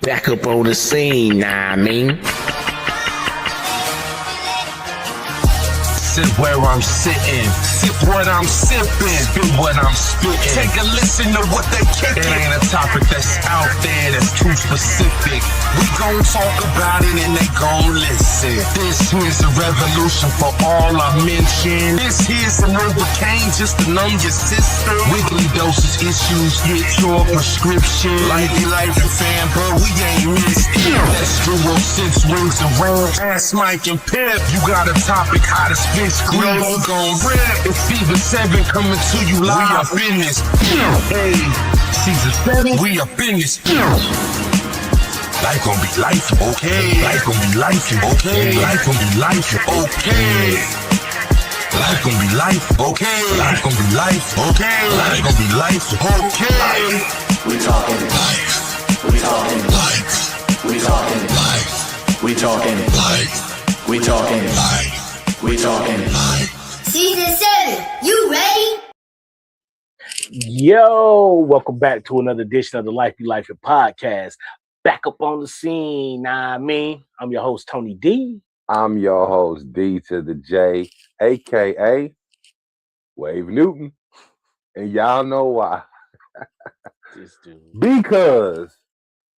Back up on the scene, nah, I mean. Sit where I'm sitting, sip what I'm sipping, spit what I'm spitting. Take a listen to what they kicking. It ain't a topic that's out there that's too specific. We gon' talk about it and they gon' listen. This here's a revolution for all I mentioned. This here's an overcame just to numb your system. Weekly doses issues, get your prescription. Life and fan, but we ain't missed it. Let's do up since rings and rings. Ask Mike and Pip, you got a topic, how to spit. We gon' rip. It's Fever 7 coming to you live. We up in this. Hey, season 7. We up in this. Life gon' be life, okay. Life gon' be life, okay. Life gon' be life, okay. Life gon' be life, okay. Life gon' be life, okay. Life gon' be life, okay. We talking life. We talking life. We talking life. We talking life. We talking life. We talking live. Season 7, you ready? Yo, welcome back to another edition of the Life Be Life podcast. Back up on the scene, nah, I mean. I'm your host, Tony D. I'm your host, D to the J, a.k.a. Wave Newton. And y'all know why. This dude. Because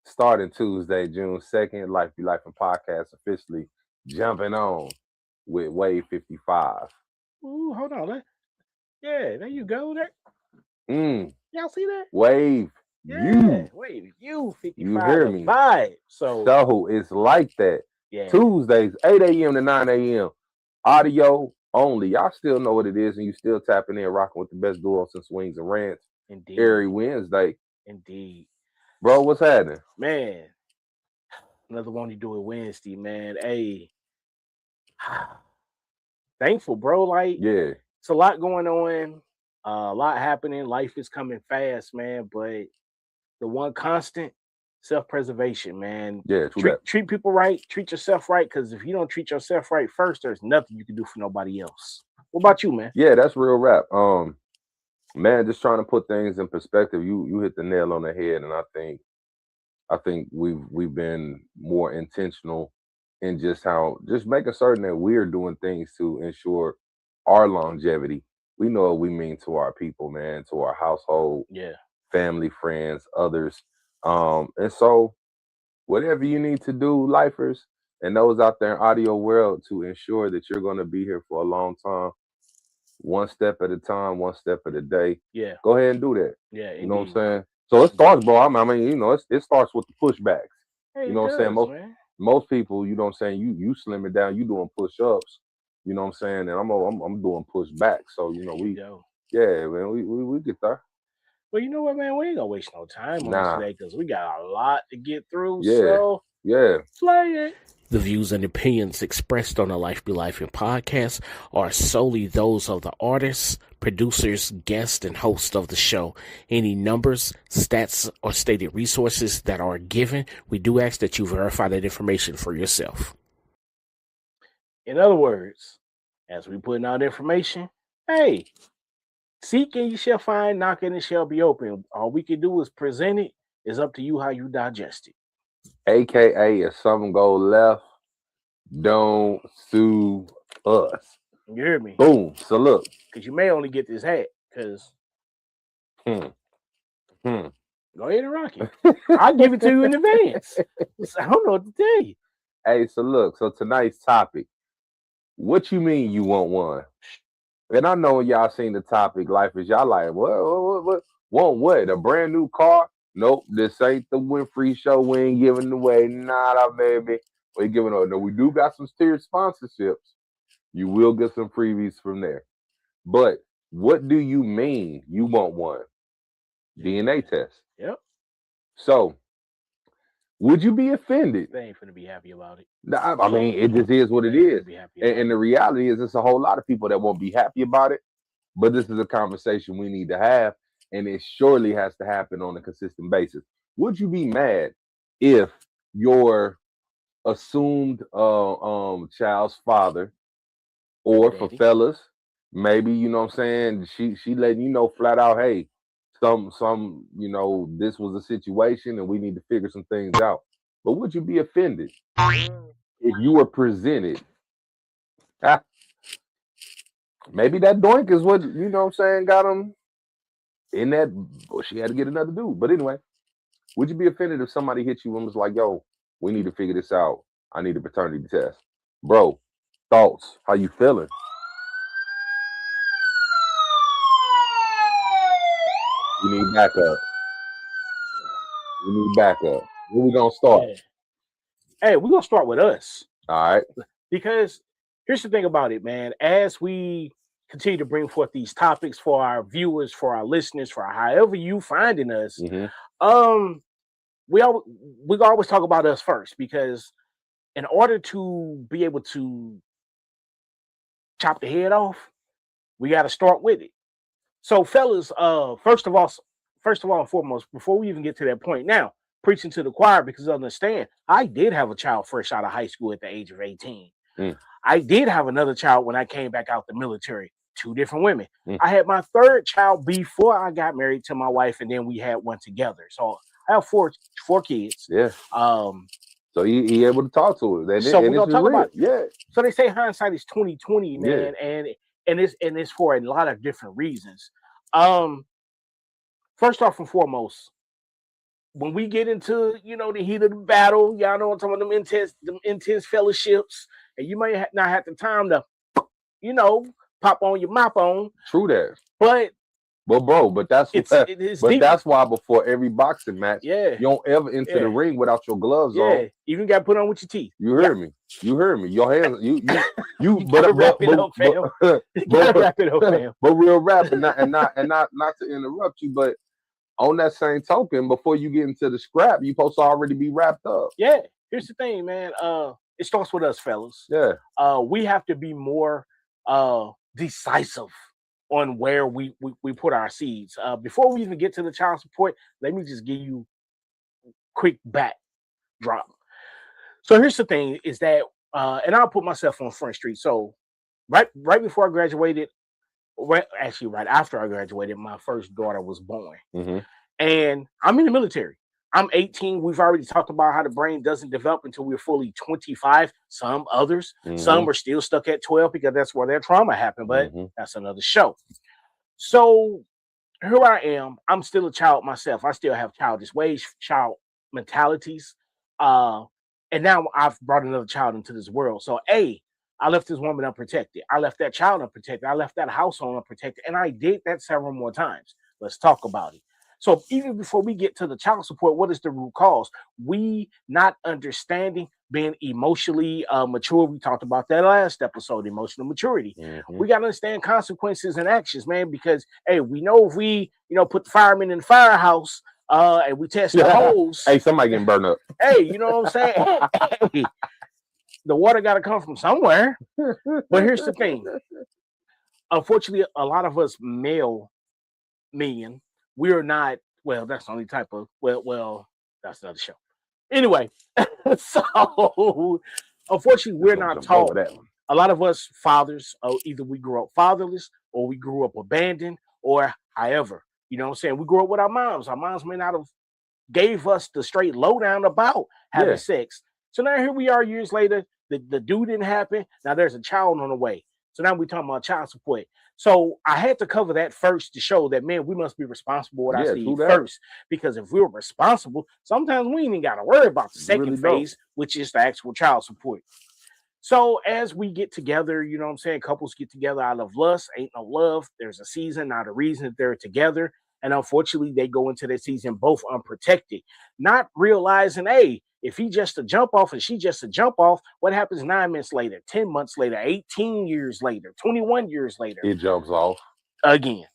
starting Tuesday, June 2nd, Life Be Life podcast officially jumping on with Wave 55. Ooh, hold on. Yeah, there you go. Y'all see that? Wave. Yeah, Wave, you 55. You hear me? Vibe. So it's like that. Yeah. Tuesdays, 8 a.m. to 9 a.m. Audio only. Y'all still know what it is, and you still tapping in, rocking with the best duo since Wings and Rants. Indeed. Every Wednesday. Indeed. Bro, what's happening? Man, another one you do it Wednesday, man. Hey. Thankful, bro. Like, yeah, it's a lot going on, a lot happening. Life is coming fast, man. But the one constant, self-preservation, man. Yeah, treat people right, treat yourself right. Because if you don't treat yourself right first, there's nothing you can do for nobody else. What about you, man? Yeah, that's real rap. Man, just trying to put things in perspective. You hit the nail on the head, and I think we've been more intentional in just making certain that we're doing things to ensure our longevity. We know what we mean to our people, man, to our household, family, friends, others. And so whatever you need to do, lifers, and those out there in audio world to ensure that you're going to be here for a long time, one step at a time, one step at a day. Yeah. Go ahead and do that. Yeah. You know what I'm saying? So it starts, bro. I mean, you know, it starts with the pushbacks. Hey, you know what I'm saying? Most people, you know what I'm saying, you slim it down, you doing push-ups, you know what I'm saying, and I'm doing push-backs. So, you know, we get there. Well, you know what, man? We ain't gonna waste no time on this today because we got a lot to get through. Yeah. So play it. The views and opinions expressed on the Life Be Life podcast are solely those of the artists, producers, guests, and hosts of the show. Any numbers, stats, or stated resources that are given, we do ask that you verify that information for yourself. In other words, as we putting out information, hey, seek and you shall find, knock and it shall be open. All we can do is present it. It's up to you how you digest it. AKA, if something go left, don't sue us. You hear me? Boom. So look. Because you may only get this hat. Because go ahead and rock it. I'll give it to you in advance. So I don't know what to tell you. Hey, so look. So tonight's topic. What you mean you want one? And I know when y'all seen the topic, lifers, y'all like, what? Want what? A brand new car? Nope, this ain't the Winfrey show. We ain't giving away nada, baby. We giving away. No, we do got some tiered sponsorships. You will get some freebies from there. But what do you mean you want one? DNA test. Yep. So, would you be offended? They ain't finna be happy about it. I mean, it just is what it is. And the reality is, it's a whole lot of people that won't be happy about it. But this is a conversation we need to have. And it surely has to happen on a consistent basis. Would you be mad if your assumed child's father, or for fellas, maybe, you know what I'm saying, she letting you know flat out, hey, some, you know, this was a situation and we need to figure some things out. but would you be offended if you were presented? Maybe that doink is what, you know what I'm saying, got him in that. Well, she had to get another dude. But anyway, would you be offended if somebody hit you and was like, yo, we need to figure this out. I need a paternity test. Bro, thoughts? How you feeling? We need backup. We need backup. Where we gonna start? Yeah. Hey, we're gonna start with us. All right. Because here's the thing about it, man. As we continue to bring forth these topics for our viewers, for our listeners, for however you finding us, we always talk about us first, because in order to be able to chop the head off, we got to start with it. So, fellas, first of all and foremost, before we even get to that point, now preaching to the choir, because understand, I did have a child fresh out of high school at the age of 18. I did have another child when I came back out the military. 2 different women. I had my 3rd child before I got married to my wife, and then we had one together. So I have four kids. Yeah. So he able to talk to it. So we're gonna talk about it. Yeah. So they say hindsight is 20/20, man, and it's for a lot of different reasons. First off and foremost, when we get into the heat of the battle, y'all know some of them intense fellowships, and you may not have the time to pop on your mop on. True that. But that's that's why before every boxing match, you don't ever enter the ring without your gloves on. Even got to put on with your teeth. You heard me. Your hands. You gotta wrap it up, fam. But real rap, and not to interrupt you, but on that same token, before you get into the scrap, you supposed to already be wrapped up. Yeah. Here's the thing, man. It starts with us, fellas. Yeah. We have to be more decisive on where we put our seeds. Before we even get to the child support, let me just give you a quick backdrop. So here's the thing is that, and I'll put myself on Front Street. So right before I graduated, actually right after I graduated, my first daughter was born. And I'm in the military. I'm 18. We've already talked about how the brain doesn't develop until we're fully 25. Some others, some are still stuck at 12 because that's where their trauma happened, but that's another show. So here I am. I'm still a child myself. I still have childish ways, child mentalities. And now I've brought another child into this world. So I left this woman unprotected. I left that child unprotected. I left that household unprotected. And I did that several more times. Let's talk about it. So even before we get to the child support, what is the root cause? We not understanding, being emotionally mature. We talked about that last episode, emotional maturity. We got to understand consequences and actions, man, because, we know if we, put the firemen in the firehouse and we test the hose. Hey, somebody getting burned up. Hey, you know what I'm saying? The water got to come from somewhere. But here's the thing. Unfortunately, a lot of us male men, we're not, that's the only type of, that's another show. Anyway, so unfortunately, we're not taught. A lot of us fathers, either we grew up fatherless or we grew up abandoned or however, you know what I'm saying? We grew up with our moms. Our moms may not have gave us the straight lowdown about having sex. So now here we are years later, the dude didn't happen. Now there's a child on the way. So now we're talking about child support. So I had to cover that first to show that, man, we must be responsible with our seed first. Because if we're responsible, sometimes we ain't even got to worry about the second phase, which is the actual child support. So as we get together, you know what I'm saying? Couples get together out of lust, ain't no love. There's a season, not a reason that they're together. And unfortunately, they go into that season both unprotected, not realizing, if he just a jump off and she just a jump off, what happens 9 months later, 10 months later, 18 years later, 21 years later? It jumps off. Again,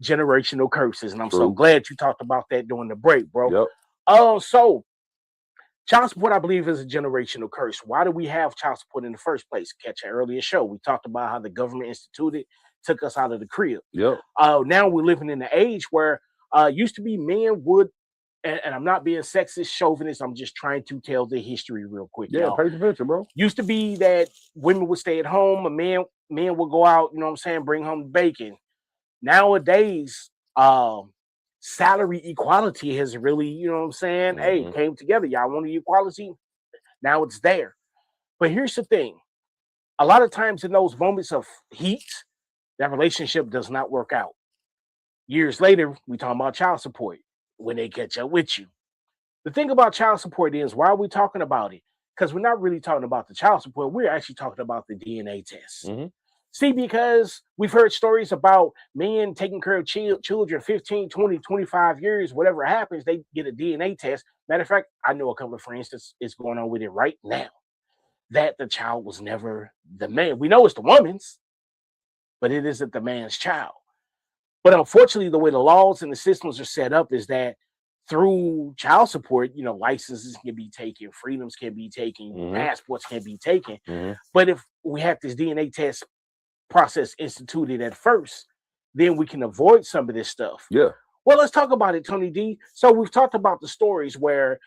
generational curses. And I'm so glad you talked about that during the break, bro. So child support, I believe, is a generational curse. Why do we have child support in the first place? Catch an earlier show. We talked about how the government instituted, took us out of the crib. Now we're living in the age where used to be men would, and I'm not being sexist, chauvinist. I'm just trying to tell the history real quick. Yeah, paint the picture, bro. Used to be that women would stay at home, a men would go out, you know what I'm saying, bring home bacon. Nowadays, salary equality has really, you know what I'm saying? Hey, Mhm. came together. Y'all wanted equality. Now it's there. But here's the thing. A lot of times in those moments of heat, that relationship does not work out. Years later, we talk about child support when they catch up with you. The thing about child support is, why are we talking about it? Because we're not really talking about the child support. We're actually talking about the DNA test. Mhm. See, because we've heard stories about men taking care of children 15, 20, 25 years, whatever happens, they get a DNA test. Matter of fact, I know a couple of friends that's going on with it right now, that the child was never the man. We know it's the woman's, but it isn't the man's child. But unfortunately, the way the laws and the systems are set up is that through child support, you know, licenses can be taken, freedoms can be taken, Mhm. passports can be taken. Mhm. But if we have this DNA test process instituted at first, then we can avoid some of this stuff. Yeah. Well, let's talk about it, Tony D. So we've talked about the stories where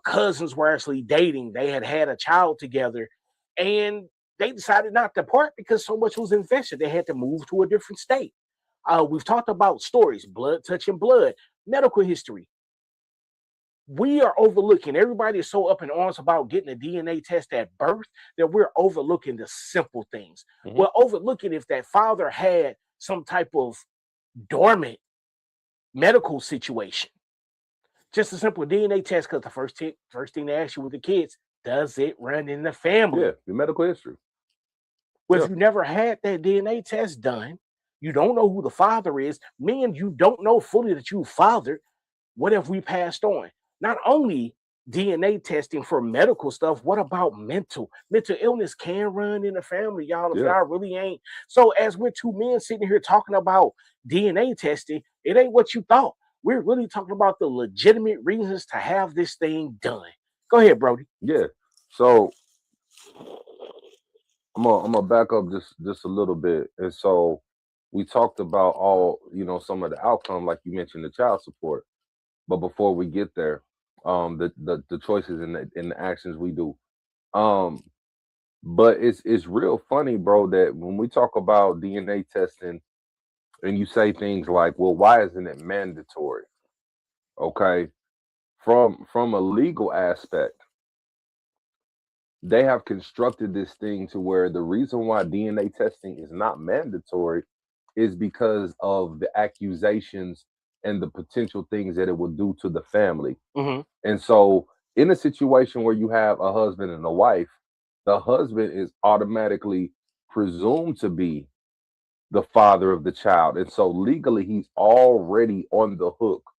cousins were actually dating. They had a child together, and they decided not to part because so much was invested. They had to move to a different state. We've talked about stories, blood touching blood, medical history. We are overlooking, everybody is so up in arms about getting a DNA test at birth that we're overlooking the simple things. Mhm. We're overlooking if that father had some type of dormant medical situation. Just a simple DNA test, because the first thing they ask you with the kids, does it run in the family? Yeah. Your medical history. Well, Yeah. if you never had that DNA test done, you don't know who the father is, meaning you don't know fully that you fathered. What if we passed on? Not only DNA testing for medical stuff, what about mental? Mental illness can run in the family, y'all, if Yeah. y'all really ain't. So as we're two men sitting here talking about DNA testing, it ain't what you thought. We're really talking about the legitimate reasons to have this thing done. Go ahead, Brody. Yeah. So I'm gonna back up just a little bit. And so we talked about all, some of the outcome, like you mentioned, the child support. But before we get there, the choices and the actions we do. Um, but it's real funny, bro, that when we talk about DNA testing and you say things like, well, why isn't it mandatory? Okay. From a legal aspect, they have constructed this thing to where the reason why DNA testing is not mandatory is because of the accusations and the potential things that it will do to the family. Mhm. And so, in a situation where you have a husband and a wife, the husband is automatically presumed to be the father of the child. And so, legally, he's already on the hook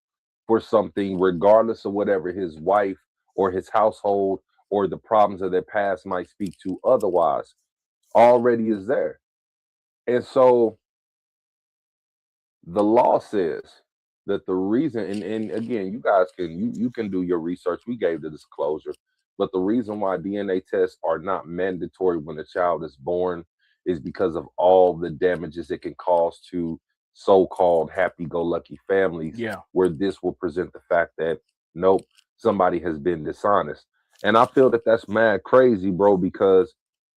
for something, regardless of whatever his wife or his household or the problems of their past might speak to otherwise, already is there. And so, the law says that the reason, and again, you guys you can do your research. We gave the disclosure, but the reason why DNA tests are not mandatory when a child is born is because of all the damages it can cause to so-called happy-go-lucky families, Yeah. where this will present the fact that nope, somebody has been dishonest. And I feel that that's mad crazy, bro, because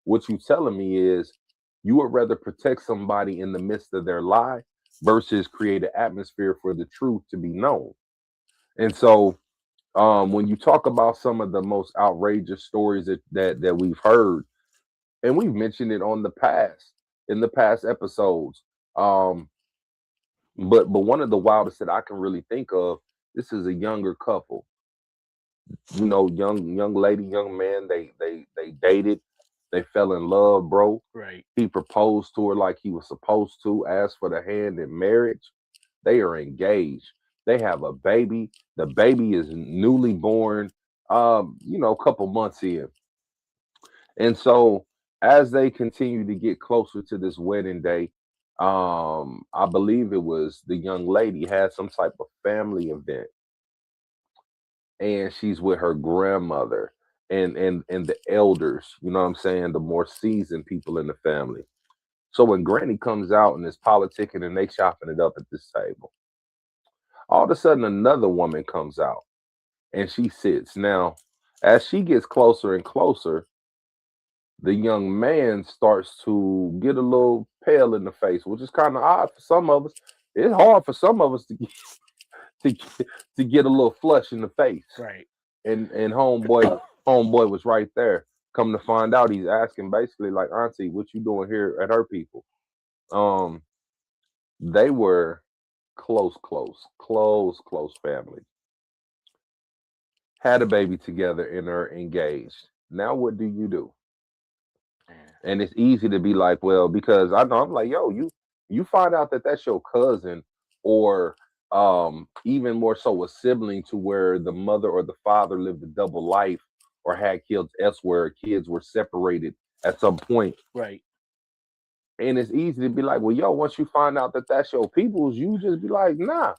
what you telling me is you would rather protect somebody in the midst of their lie versus create an atmosphere for the truth to be known. And so, when you talk about some of the most outrageous stories that we've heard, and we've mentioned it in the past episodes, but one of the wildest that I can really think of, this is a younger couple, young lady, young man, they dated, they fell in love, bro. Right. He proposed to her like he was supposed to, asked for the hand in marriage. They are engaged. They have a baby. The baby is newly born, a couple months in. And so as they continue to get closer to this wedding day, I believe it was the young lady had some type of family event, and she's with her grandmother and the elders, you know what I'm saying, the more seasoned people in the family. So when Granny comes out and is politicking and they chopping it up at this table, all of a sudden another woman comes out and she sits. Now, as she gets closer and closer, the young man starts to get a little pale in the face, which is kind of odd for some of us. It's hard for some of us to get a little flush in the face. Right. And homeboy was right there. Come to find out, he's asking basically like, Auntie, what you doing here at her people? They were close family. Had a baby together and are engaged. Now what do you do? And it's easy to be like, well, because I know I'm like, yo, you find out that that's your cousin, or even more so a sibling, to where the mother or the father lived a double life or had kids elsewhere, kids were separated at some point. Right. And it's easy to be like, well, yo, once you find out that that's your people's, you just be like, nah.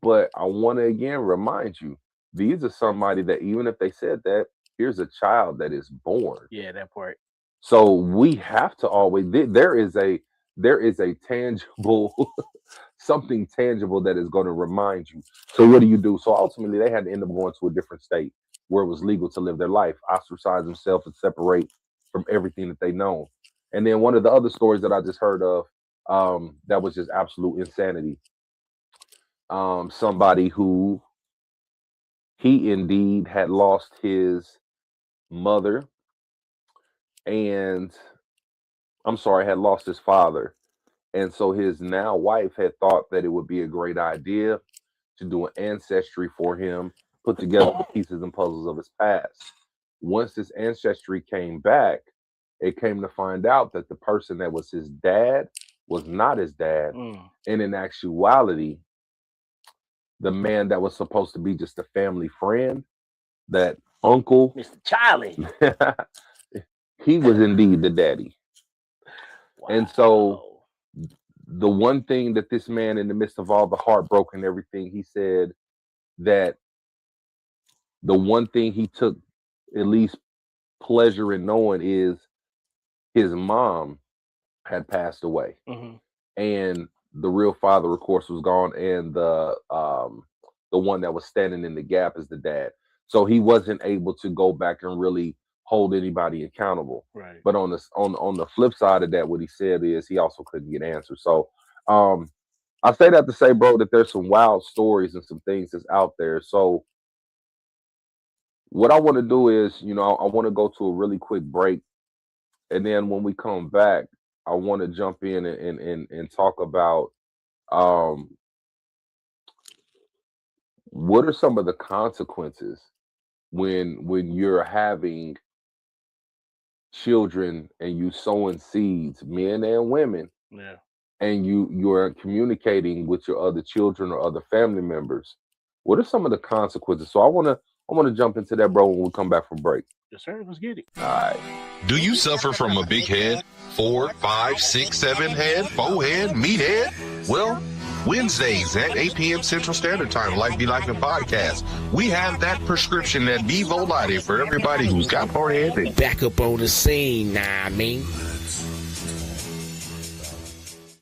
But I want to again remind you, these are somebody that even if they said that, here's a child that is born. Yeah, that part. So we have to always, there is a tangible, something tangible that is going to remind you. So what do? So ultimately they had to end up going to a different state where it was legal to live their life, ostracize themselves and separate from everything that they know. And then one of the other stories that I just heard of, that was just absolute insanity. Somebody who he indeed had lost his mother, and had lost his father. And so his now wife had thought that it would be a great idea to do an ancestry for him, put together the pieces and puzzles of his past. Once this ancestry came back, it came to find out that the person that was his dad was not his dad. And in actuality, the man that was supposed to be just a family friend, that uncle, Mr. Charlie, he was indeed the daddy. Wow. And so the one thing that this man, in the midst of all the heartbroken everything, he said that the one thing he took at least pleasure in knowing is his mom had passed away. And the real father, of course, was gone, and the one that was standing in the gap is the dad. So he wasn't able to go back and really hold anybody accountable. Right. But on the flip side of that, what he said is he also couldn't get answers. So I say that to say, bro, that there's some wild stories and some things that's out there. So what I want to do is, I want to go to a really quick break. And then when we come back, I want to jump in and talk about what are some of the consequences when you're having children and you sowing seeds, men and women, and you're communicating with your other children or other family members. What are some of the consequences? So I want to jump into that, bro, when we come back from break. Yes, sir. Let's get it. All right. Do you suffer from a big head? 4, 5, 6, 7 head, 4 head, meat head? Well, Wednesdays at 8 p.m. Central Standard Time, Life Be Life and Podcast. We have that prescription, that Vivo Lighting, for everybody who's got forehead. Back up on the scene, I mean.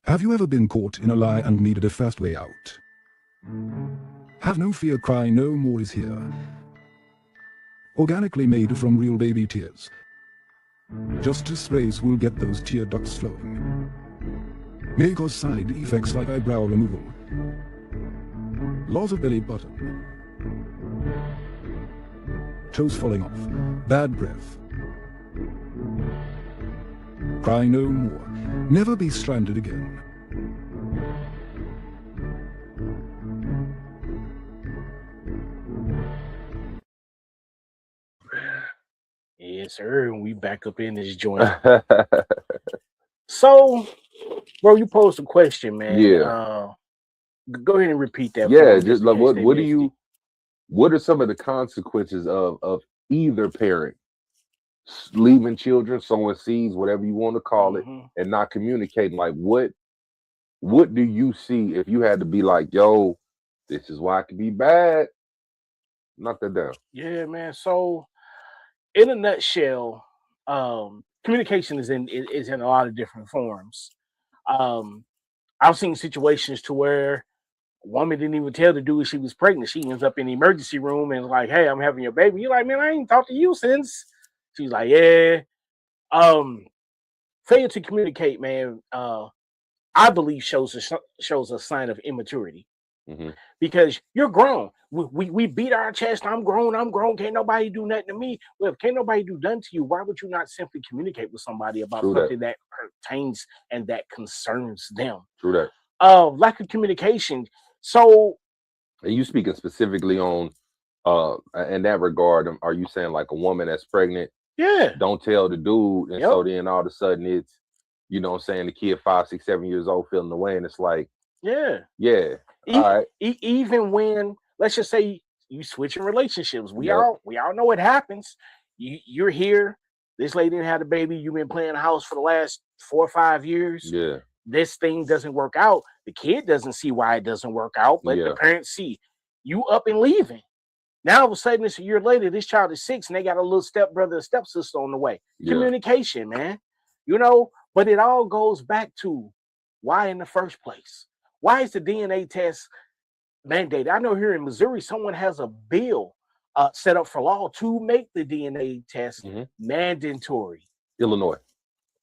Have you ever been caught in a lie and needed a fast way out? Have no fear, Cry No More is here. Organically made from real baby tears. Just sprays will get those tear ducts flowing. May cause side effects like eyebrow removal, loss of belly button, toes falling off, bad breath. Cry no more. Never be stranded again. Yes, sir. And we back up in this joint. So, bro, you posed a question, man. Yeah. Go ahead and repeat that. Yeah, just like what are some of the consequences of either parent leaving children, sowing seeds, whatever you want to call it, and not communicating? Like what do you see if you had to be like, yo, this is why it could be bad? Knock that down. Yeah, man. So in a nutshell, communication is in a lot of different forms. I've seen situations to where a woman didn't even tell the dude she was pregnant. She ends up in the emergency room and like, hey, I'm having your baby. You're like, man, I ain't talked to you since. She's like, yeah. Failure to communicate, man, I believe shows a sign of immaturity. Mhm. because you're grown. We beat our chest. I'm grown. I'm grown. Can't nobody do nothing to me. Well, if can't nobody do nothing to you, why would you not simply communicate with somebody about True that. something that pertains and that concerns them? True that. Lack of communication. So And you speaking specifically on in that regard, are you saying like a woman that's pregnant yeah, don't tell the dude, and Yep. so then all of a sudden it's, you know what I'm saying, the kid 5, 6, 7 years old feeling the way, and it's like, yeah. yeah, E- all right, Even when, let's just say, you switching relationships, we Yep. all know what happens. You're here. This lady didn't have a baby. You've been playing house for the last 4 or 5 years. yeah, This thing doesn't work out. The kid doesn't see why it doesn't work out, but Yeah. the parents see you up and leaving. Now all of a sudden, it's a year later. This child is 6, and they got a little stepbrother, or stepsister on the way. yeah, Communication, man. You know, but it all goes back to why in the first place. Why is the DNA test mandated? I know here in Missouri, someone has a bill set up for law to make the DNA test Mhm. mandatory. Illinois,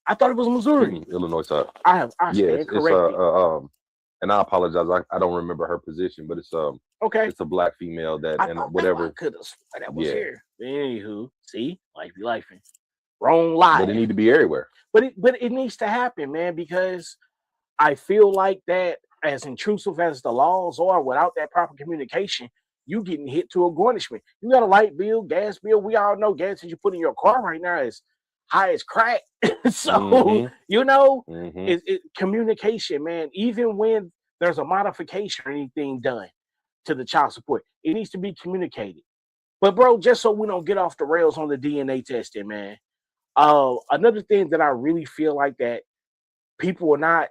I thought it was Missouri. Illinois side. I Yeah, stand it's corrected. and I apologize, I don't remember her position, but it's Okay. a black female that, I and thought whatever, I could have sworn that was Yeah. here. Anywho, see, life be life. Wrong but it life. need to be everywhere. But it needs to happen, man, because I feel like that as intrusive as the laws are, without that proper communication, you getting hit to a garnishment. You got a light bill, gas bill. We all know gas that you put in your car right now is high as crack. So Mhm. you know, Mhm. communication, man. Even when there's a modification or anything done to the child support, it needs to be communicated. But bro, just so we don't get off the rails on the DNA testing, man. Another thing that I really feel like that people are not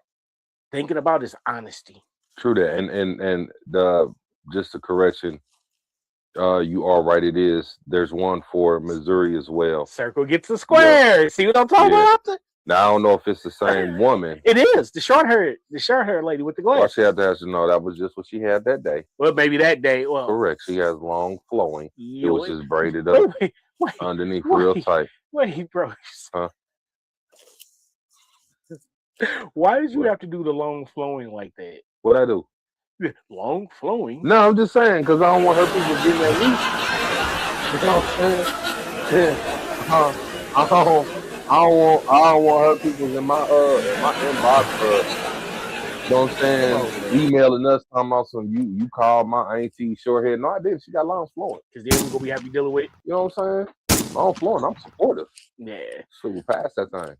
thinking about is honesty. True that, and the just a correction, you are right. It is. There's one for Missouri as well. Circle gets the square. See what I'm talking Yeah. about? Now I don't know if it's the same woman. It is the short hair lady with the Well, glass. she had to ask you know that was just what she had that day. Well, maybe that day. Well, Correct. She has long flowing. It yeah, was just braided wait, up wait, underneath real wait. tight. wait, bro. Huh? Why did you What? have to do the long flowing like that? What I do? Long flowing? No, I'm just saying because I don't want her people getting that leak. You know what I'm saying? Yeah. I don't want her people in my inbox. You know what I'm saying? Emailing us talking about some you called my auntie shorthead. No, I didn't. She got long flowing. Because then we're gonna be happy dealing with. You know what I'm saying? Long flowing. I'm supportive. Yeah. So we passed that thing.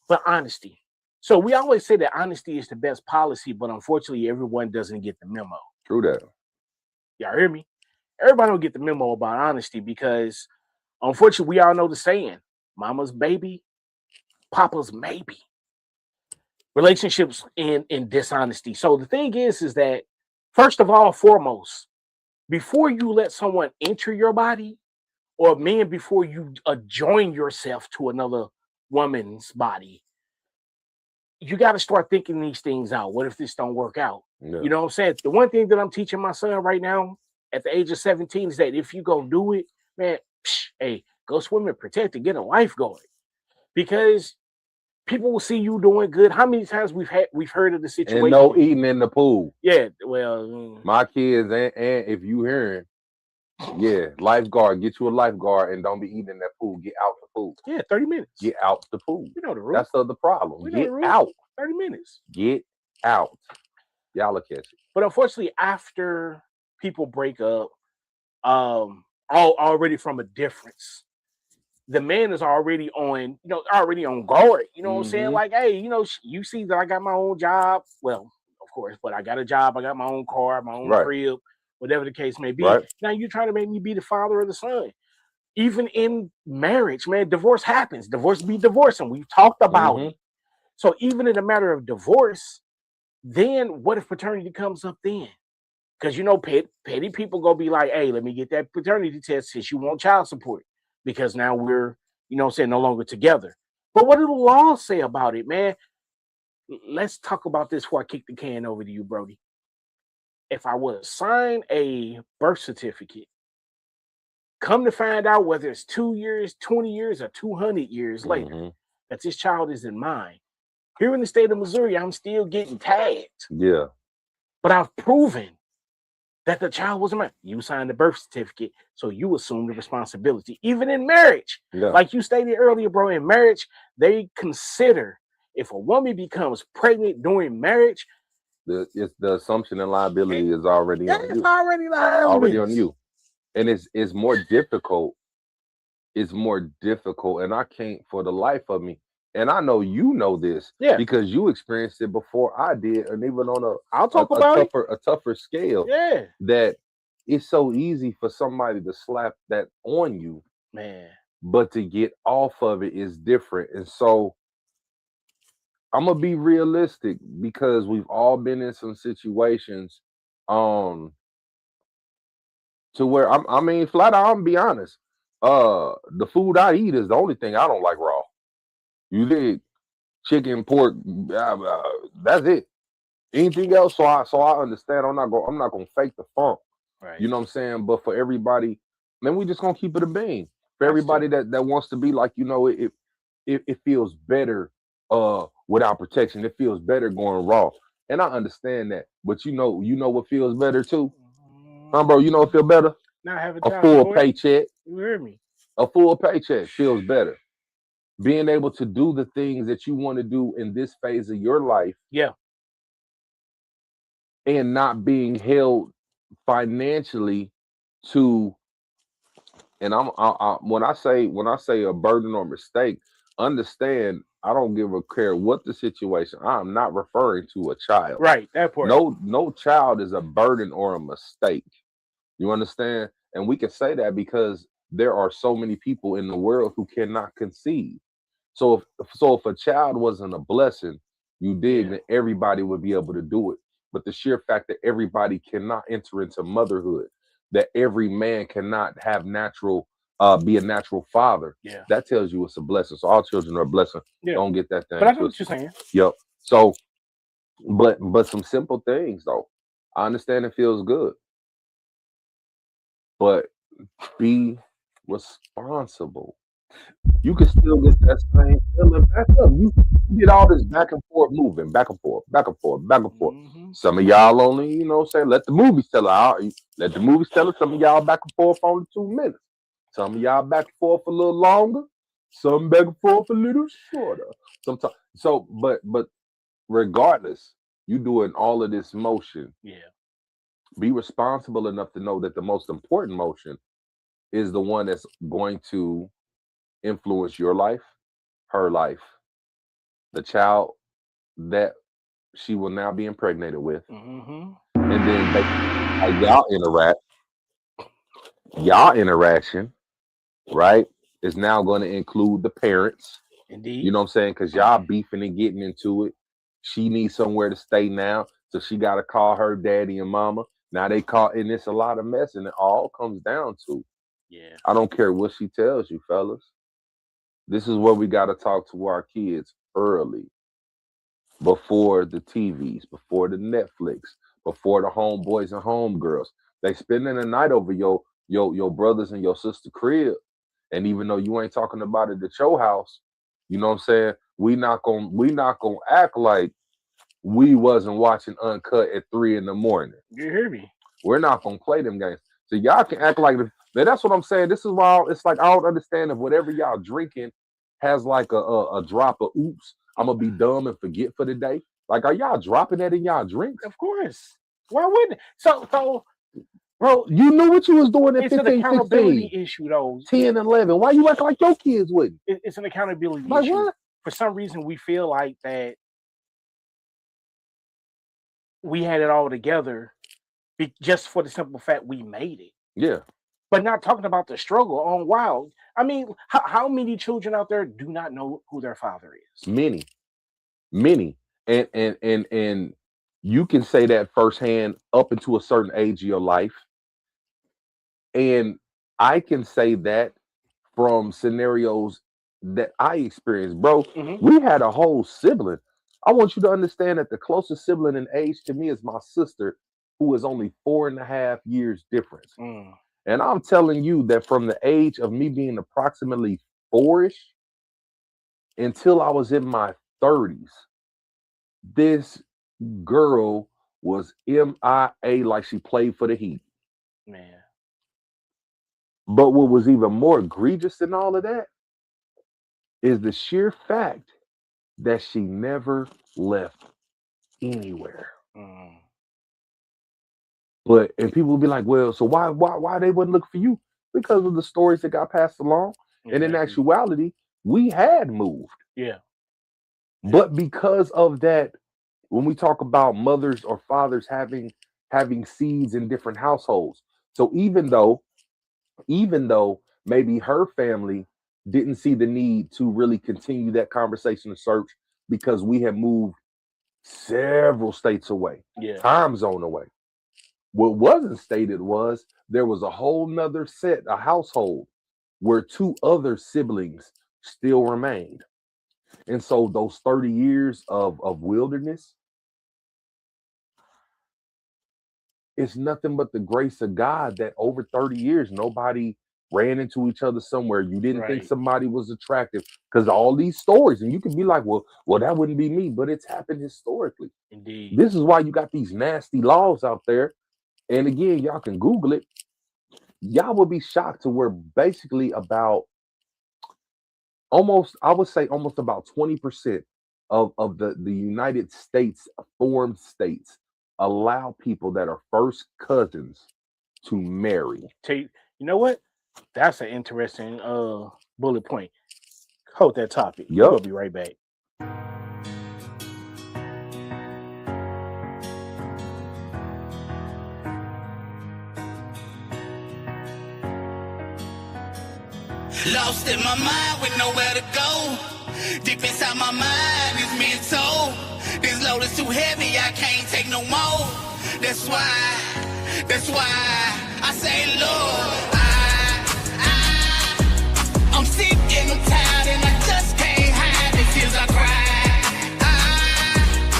But honesty. So we always say that honesty is the best policy, but unfortunately, everyone doesn't get the memo. True that. Y'all hear me? Everybody don't get the memo about honesty because, unfortunately, we all know the saying: "Mama's baby, Papa's maybe." Relationships in dishonesty. So the thing is that first of all, foremost, before you let someone enter your body, or man, before you join yourself to another woman's body, you got to start thinking these things out. What if this don't work out? Yeah. You know what I'm saying? The one thing that I'm teaching my son right now at the age of 17 is that if you go do it, man, hey, go swim and protect and get a lifeguard. Because people will see you doing good. How many times we've heard of the situation? And no eating in the pool. Yeah, well, My kids and if you hearing, yeah, lifeguard, get you a lifeguard and don't be eating in that pool. Get out the pool. yeah, 30 minutes. Get out the pool. You know the rule. That's the problem. We know Get the rule. out. 30 minutes. Get out. Y'all will catch it. But unfortunately, after people break up, already from a difference, the man is already on, already on guard. You know what I'm saying? Mhm. Like, hey, you see that I got my own job. Well, of course, but I got a job. I got my own car, my own Right. crib, whatever the case may be. Right. Now you're trying to make me be the father of the son. Even in marriage, man, divorce happens. Divorce be divorce, and we've talked about Mhm. it. So even in a matter of divorce, then what if paternity comes up then? Because petty people go be like, hey, let me get that paternity test since you want child support. Because now we're, no longer together. But what do the laws say about it, man? Let's talk about this before I kick the can over to you, Brody. If I was to sign a birth certificate, come to find out whether it's 2 years, 20 years, or 200 years later, Mhm. that this child is in mine. Here in the state of Missouri, I'm still getting tagged. Yeah. But I've proven that the child wasn't mine. You signed the birth certificate, so you assume the responsibility. Even in marriage, Yeah. like you stated earlier, bro, in marriage, they consider if a woman becomes pregnant during marriage, The assumption and liability is already on that's you. already Already on liability. you. And it's more difficult. It's more difficult. And I can't for the life of me. And I know you know this Yeah. because you experienced it before I did, and even on I'll talk about it. a tougher scale. Yeah, That it's so easy for somebody to slap that on you, man. but to get off of it is different. And so I'm gonna be realistic because we've all been in some situations to where I mean, flat out, I'm gonna be honest. The food I eat is the only thing I don't like raw. You dig? Chicken, pork, that's it. Anything else, so I understand. I'm not gonna fake the funk. Right. You know what I'm saying? But for everybody, man, we just gonna keep it a bean. For That's everybody that wants to be like, you know, it feels better without protection. It feels better going raw. And I understand that. But you know what feels better too? Huh, bro? You know what feel better? Not having A child full support. paycheck. You hear me? A full paycheck feels better. Being able to do the things that you want to do in this phase of your life. Yeah. And not being held financially to, and I when I say a burden or mistake, understand I don't give a care what the situation. I'm not referring to a child. Right. That part. No child is a burden or a mistake. You understand? And we can say that because there are so many people in the world who cannot conceive. So if a child wasn't a blessing, you dig, then everybody would be able to do it. But the sheer fact that everybody cannot enter into motherhood, that every man cannot have be a natural father, Yeah. that tells you it's a blessing. So all children are a blessing. Yeah. Don't get that thing. But I know what you're saying. Yep. So, but some simple things though. I understand it feels good, but be responsible. You can still get that same feeling back up. You get all this back and forth moving, back and forth, back and forth, back and forth. Some of y'all only, you know what I'm saying, let the movies tell it. Let the movies tell it. Some of y'all back and forth only 2 minutes. Some of y'all back and forth a little longer. Some back and forth a little shorter. Sometimes. So, but regardless, you doing all of this motion. Yeah. Be responsible enough to know that the most important motion is the one that's going to influence your life, her life, the child that she will now be impregnated with, and then how y'all interaction, right, is now going to include the parents. Indeed. You know what I'm saying? Because y'all beefing and getting into it. She needs somewhere to stay now, so she got to call her daddy and mama. Now they call, and it's a lot of mess, and it all comes down to, I don't care what she tells you, fellas. This is where we got to talk to our kids early, before the TVs, before the Netflix, before the homeboys and homegirls. They spending the night over your brothers and your sister crib, and even though you ain't talking about it at your house, you know what I'm saying? We not gonna act like we wasn't watching Uncut at 3 a.m. You hear me? We're not gonna play them games. So y'all can act like that's what I'm saying. This is why it's like I don't understand if whatever y'all drinking has like a drop of oops, I'm gonna be dumb and forget for the day. Like, are y'all dropping that in y'all drinks? Of course. Why wouldn't it? So bro, you knew what you was doing at it's 15, an accountability 16, issue though. 10, 11. Why you acting like your kids wouldn't? It's an accountability Like issue. what? For some reason, we feel like that we had it all together just for the simple fact we made it. Yeah. But not talking about the struggle on wild. I mean, how many children out there do not know who their father is? Many. And you can say that firsthand up into a certain age of your life. And I can say that from scenarios that I experienced, bro. We had a whole sibling. I want you to understand that the closest sibling in age to me is my sister, who is only 4.5 years difference. And I'm telling you that from the age of me being approximately 4-ish until I was in my 30s, this girl was MIA, like she played for the Heat. Man. But what was even more egregious than all of that is the sheer fact that she never left anywhere. Mm. And people will be like, well, so why they wouldn't look for you? Because of the stories that got passed along. And in Exactly. actuality, we had moved. Yeah. But because of that, when we talk about mothers or fathers having seeds in different households, so even though maybe her family didn't see the need to really continue that conversation of search because we had moved several states away, Yeah. time zone away. What wasn't stated was there was a whole nother a household where 2 other siblings still remained. And so those 30 years of wilderness, it's nothing but the grace of God that over 30 years, nobody ran into each other somewhere. You didn't think Right. somebody was attractive because all these stories, and you can be like, well, that wouldn't be me, but it's happened historically. Indeed. This is why you got these nasty laws out there. And again, y'all can Google it. Y'all will be shocked to where basically about almost 20% of the United States foreign states allow people that are first cousins to marry. You know what? That's an interesting bullet point. Hold that topic. Yup. We'll be right back. Lost in my mind with nowhere to go. Deep inside my mind is mental. This load is too heavy, I can't take no more. That's why I say, Lord, I'm sick and I'm tired and I just can't hide the tears I cry.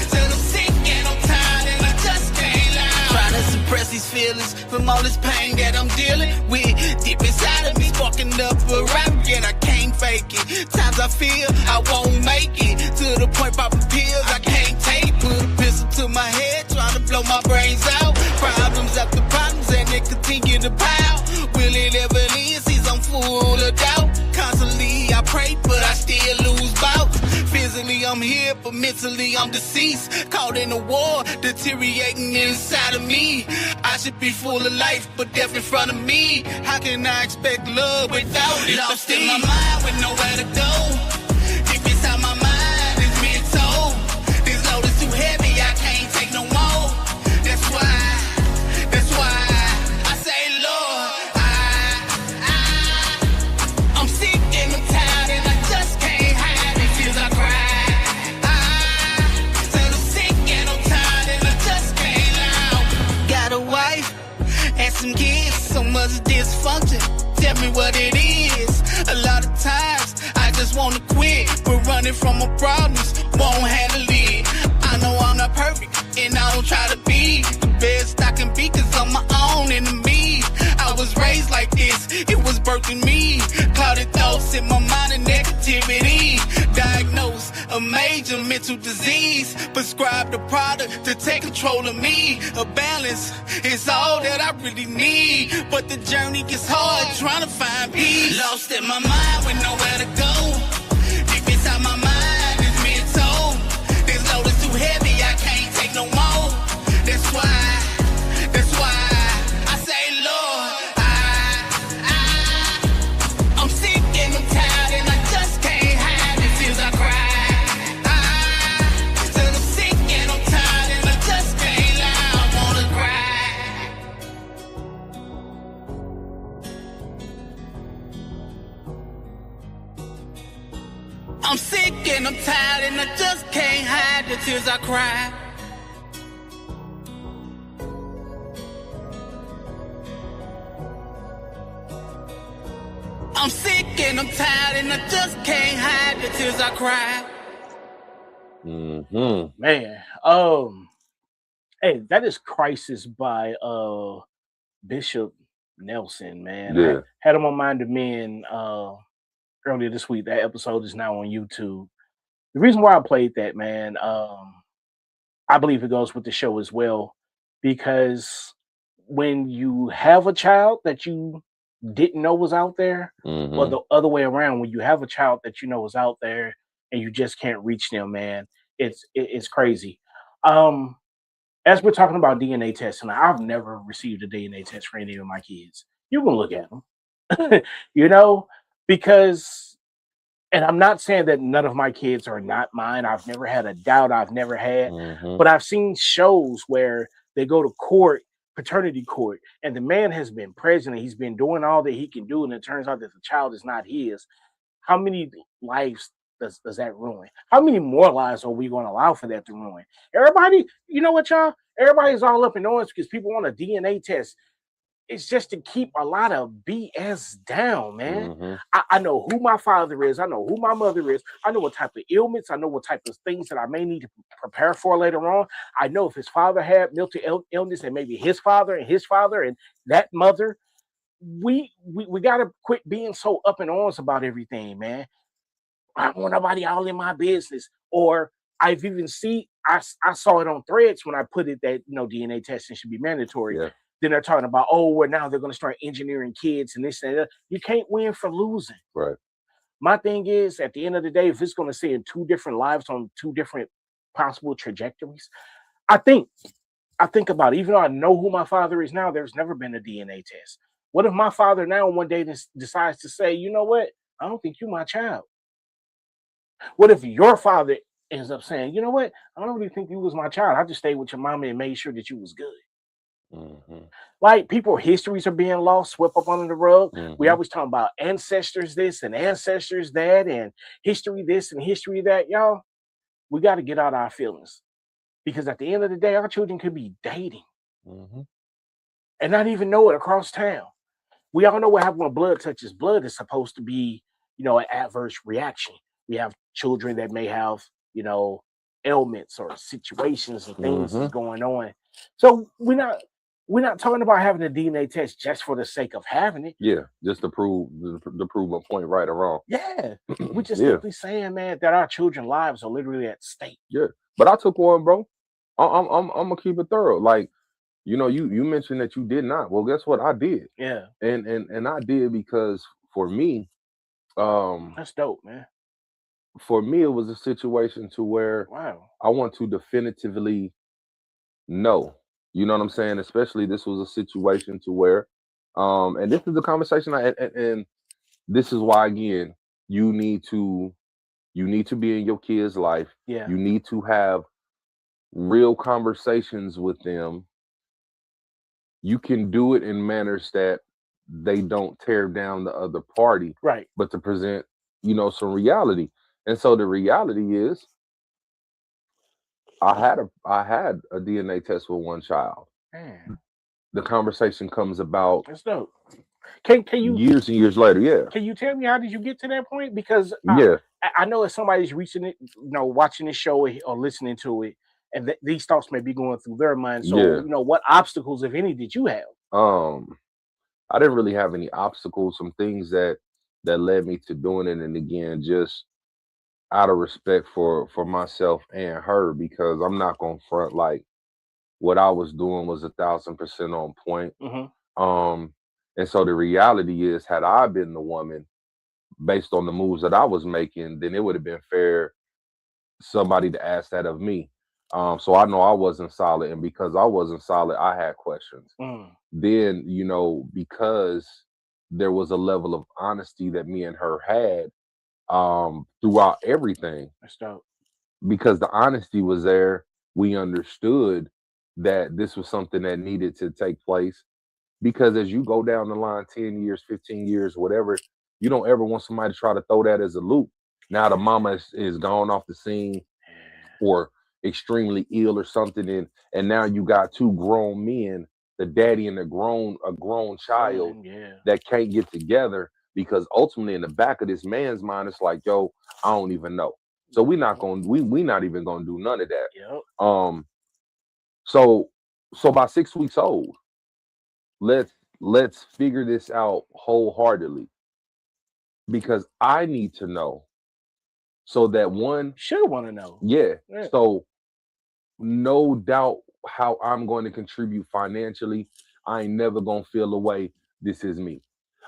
Said I'm sick and I'm tired and I just can't lie. Trying to suppress these feelings from all this pain that I'm dealing with. Deep inside of me, sparking up a rap, yet I can't fake it. Times I feel I won't make it, to the point popping pills I can't take. Put a pistol to my head, trying to blow my brains out. Problems after problems and they continue to pile. Will it ever end? Since I'm full of doubt. Constantly I pray, but I still lose bout. Physically I'm here, but mentally I'm deceased. Caught in a war, deteriorating inside of me. I should be full of life, but death in front of me. How can I expect love without it? Lost in my mind with nowhere to go. Deep inside my mind is mental. This load is too heavy, I can't take no more. That's why I say, Lord, I'm sick and I'm tired and I just can't hide the tears I cry. Said I'm sick and I'm tired and I just can't lie. Got a wife and some kids, so much dysfunction. Tell me what it is. A lot of times I just wanna quit, but running from my problems won't handle it. I know I'm not perfect and I don't try to be the best I can be, cause I'm my own enemy. I was raised like this, it was birthing me. Clouded thoughts in my mind and negativity. Diagnosed a major mental disease. Prescribed a product to take control of me. A balance is all that I really need. But the journey gets hard trying to find peace. Lost in my mind with nowhere to go. Deep inside my mind is mental. This load is too heavy, I can't take no more. That's why I say, Lord, I'm sick and I'm tired and I just can't hide the tears I cry. Said I'm sick and I'm tired and I just can't lie. I wanna cry. I'm sick and I'm tired and I just can't hide the tears I cry. I'm sick and I'm tired and I just can't hide the tears I cry. Mm-hmm. Man, hey, that is Crisis by Bishop Nelson, man. Yeah. I had him on Mind of Men earlier this week. That episode is now on YouTube. The reason why I played that, man, I believe it goes with the show as well, because when you have a child that you didn't know was out there, or Mm-hmm. the other way around, when you have a child that you know is out there and you just can't reach them, man, it's crazy. Um, as we're talking about DNA testing, I've never received a DNA test for any of my kids. You can look at them, you know, because, and I'm not saying that none of my kids are not mine. I've never had a doubt. I've never had, Mm-hmm. but I've seen shows where they go to court, paternity court, and the man has been present. He's been doing all that he can do, and it turns out that the child is not his. How many lives does that ruin? How many more lives are we going to allow for that to ruin? Everybody, you know what, y'all? Everybody's all up in arms because people want a DNA test. It's just to keep a lot of BS down, man. Mm-hmm. I know who my father is. I know who my mother is. I know what type of ailments. I know what type of things that I may need to prepare for later on. I know if his father had mental illness and maybe his father and that mother. We got to quit being so up in arms about everything, man. I don't want nobody all in my business. Or I've even I saw it on threads when I put it that DNA testing should be mandatory. Yeah. Then they're talking about, oh, well, now they're going to start engineering kids and this and that. You can't win for losing. Right. My thing is, at the end of the day, if it's going to send two different lives on two different possible trajectories, I think about it. Even though I know who my father is now, there's never been a DNA test. What if my father now one day decides to say, you know what? I don't think you're my child. What if your father ends up saying, you know what? I don't really think you was my child. I just stayed with your mama and made sure that you was good. Mm-hmm. Like, people, histories are being lost, swept up under the rug. We Mm-hmm. always talk about ancestors this and ancestors that and history this and history that. Y'all, we got to get out our feelings, because at the end of the day, our children could be dating Mm-hmm. and not even know it across town. We all know what happens when blood touches blood is supposed to be, an adverse reaction. We have children that may have, ailments or situations and things Mm-hmm. that's going on. So we're not talking about having a DNA test just for the sake of having it. Yeah, just to prove a point right or wrong. Yeah. We're just Yeah. simply saying, man, that our children's lives are literally at stake. Yeah, but I took one, bro. I'm gonna keep it thorough. Like, you mentioned that you did not. Well, guess what? I did, Yeah. and I did because for me, That's dope, man. it was a situation to where Wow. I want to definitively know. You know what I'm saying? Especially this was a situation to where, and this is the conversation and this is why, again, you need to be in your kid's life. Yeah. You need to have real conversations with them. You can do it in manners that they don't tear down the other party, Right. but to present, some reality. And so the reality is, I had a DNA test with one child. Man, The conversation comes about that's dope. Can you years and years later. Yeah, Can you tell me, how did you get to that point? Because yeah, I know if somebody's reaching it, watching this show or listening to it, and these thoughts may be going through their mind. So, yeah. what obstacles, if any, did you have? I didn't really have any obstacles. Some things that led me to doing it, and again, just out of respect for myself and her, because I'm not gonna front, like, what I was doing was 1,000% on point. Mm-hmm. And so the reality is, had I been the woman, based on the moves that I was making, then it would have been fair somebody to ask that of me. So I know I wasn't solid, and because I wasn't solid, I had questions. Then, because there was a level of honesty that me and her had throughout everything, That's dope. because the honesty was there, we understood that this was something that needed to take place. Because as you go down the line, 10 years, 15 years, whatever, you don't ever want somebody to try to throw that as a loop. Now the mama is gone off the scene or extremely ill or something, and now you got two grown men, the daddy and a grown child, that can't get together, because ultimately in the back of this man's mind, it's like, yo, I don't even know. So we not even gonna do none of that. Yep. So by 6 weeks old, let's figure this out wholeheartedly, because I need to know, so that one should want to know. Yeah. So no doubt how I'm going to contribute financially. I ain't never gonna feel away. This is me.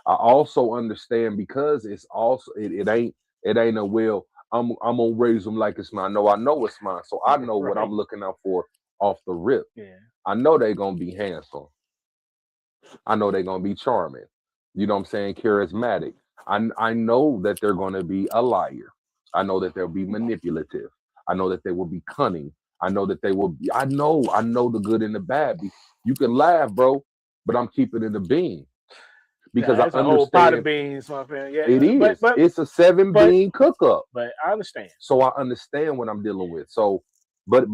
I also understand because it's also it ain't a will. I'm gonna raise them like it's mine. No, I know it's mine, so I know what I'm Right. looking out for off the rip. Yeah. I know they gonna be handsome. I know they're gonna be charming. You know what I'm saying? Charismatic. I know that they're gonna be a liar. I know that they'll be manipulative. I know that they will be cunning. I know that they will be. I know the good and the bad. You can laugh, bro, but I'm keeping it a bean Yeah, because I it's a whole pot of understand beans, my friend. Yeah, it is. It's a seven but bean cook up. but I understand. So I understand what I'm dealing with. So, but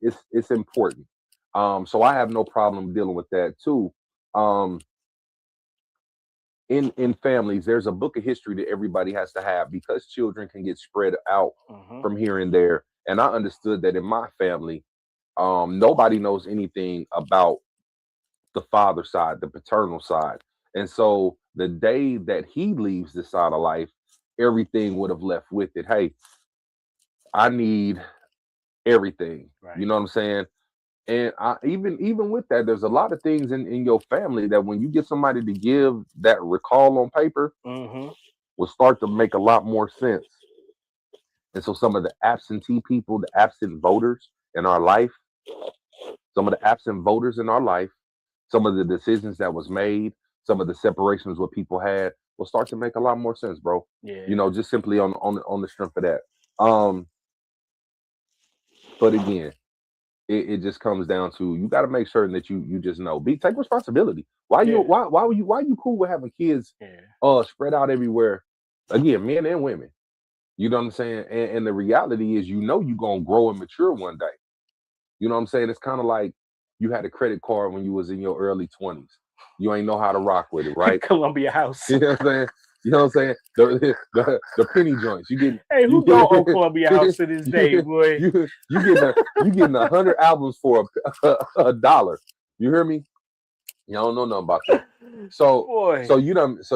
it's important. So I have no problem dealing with that too. Um, in families, there's a book of history that everybody has to have because children can get spread out Hmm. from here and there. And I understood that in my family, nobody knows anything about the father side, the paternal side. And so the day that he leaves this side of life, everything would have left with it. Hey, I need everything. Right. You know what I'm saying? And even with that, there's a lot of things in your family that when you get somebody to give that recall on paper, Hmm. will start to make a lot more sense. And so some of the absentee people, the absent voters in our life, some of the absent voters in our life, some of the decisions that was made, some of the separations what people had will start to make a lot more sense, bro. Yeah. You know, just simply on the strength of that. Um, but again, it just comes down to you got to make sure that you just know. Take responsibility. Yeah. Why you cool with having kids Yeah. spread out everywhere? Again, men and women. You know what I'm saying? And the reality is, you know, you're gonna grow and mature one day. You know what I'm saying? It's kind of like you had a credit card when you was in your early 20s. You ain't know how to rock with it, right? Columbia House. You know what I'm saying? You know what I'm saying? The penny joints. You get Hey, who don't own Columbia House to this day, boy? you getting 100 albums for a dollar. You hear me? Y'all don't know nothing about that. Boy. So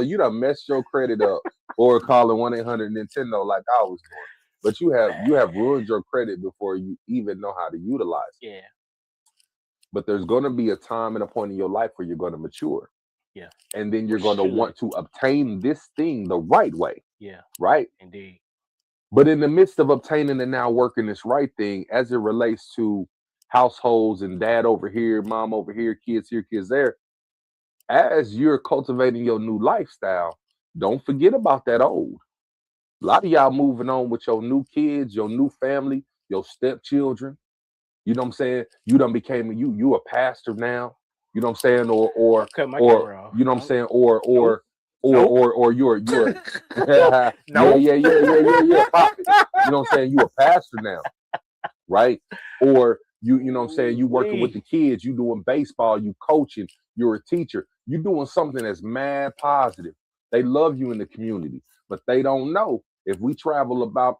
you done messed your credit up or calling 1-800 Nintendo like I was doing. But you have ruined your credit before you even know how to utilize it. Yeah. But there's gonna be a time and a point in your life where you're gonna mature. Yeah. And then you're gonna want to obtain this thing the right way. Yeah. Right? Indeed. But in the midst of obtaining and now working this right thing, as it relates to households and dad over here, mom over here, kids here, kids there, as you're cultivating your new lifestyle, don't forget about that old. A lot of y'all moving on with your new kids, your new family, your stepchildren. You know what I'm saying? You done became you a pastor now. You know what I'm saying? Or Cut my camera off. you know what I'm saying? Or you're yeah. Prophet. You know what I'm saying? You a pastor now, right? Or you know what I'm saying? You working with the kids, you doing baseball, you coaching, you're a teacher, you doing something that's mad positive. They love you in the community, but they don't know if we travel about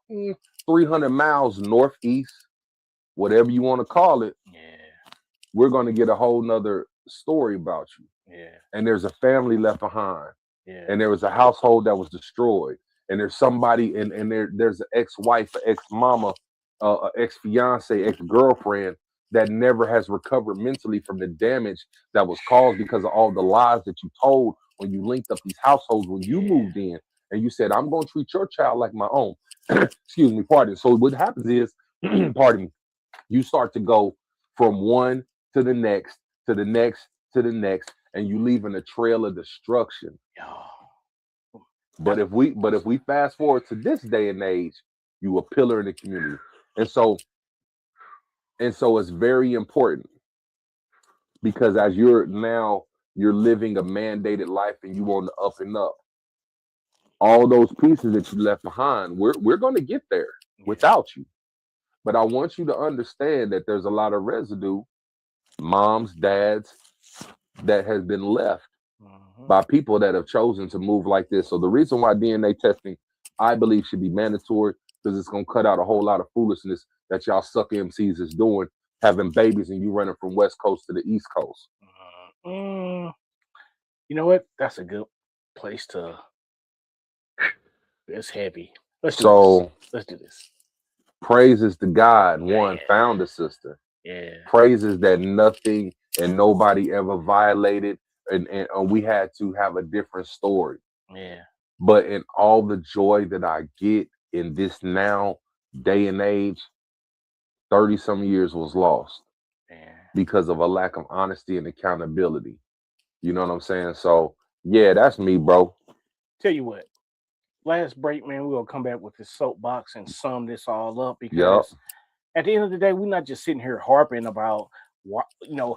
300 miles northeast, whatever you want to call it, we're going to get a whole nother story about you. Yeah. And there's a family left behind. Yeah. And there was a household that was destroyed. And there's somebody and there's an ex-wife, ex-mama, ex-fiance, ex-girlfriend that never has recovered mentally from the damage that was caused because of all the lies that you told when you linked up these households when you moved in and you said, I'm going to treat your child like my own. Excuse me, pardon. So what happens is, pardon me, you start to go from one to the next, to the next, to the next, and you leaving a trail of destruction. But if we fast forward to this day and age, you a pillar in the community. And so it's very important because as you're living a mandated life and you on the up and up, all those pieces that you left behind, we're going to get there without you. But I want you to understand that there's a lot of residue, moms, dads, that has been left by people that have chosen to move like this. So the reason why DNA testing, I believe, should be mandatory because it's going to cut out a whole lot of foolishness that y'all suck MCs is doing, having babies and you running from West Coast to the East Coast. You know what? That's a good place to. It's heavy. Let's do this. Praises to God, one Man. found a sister. Yeah. Praises that nothing and nobody ever violated, and we had to have a different story. Yeah. But in all the joy that I get in this now day and age, 30 some years was lost Man. because of a lack of honesty and accountability. You know what I'm saying? So yeah, that's me, bro. Tell you what, last break, man, we're gonna come back with this soapbox and sum this all up Yup. because at the end of the day, we're not just sitting here harping about what Yeah.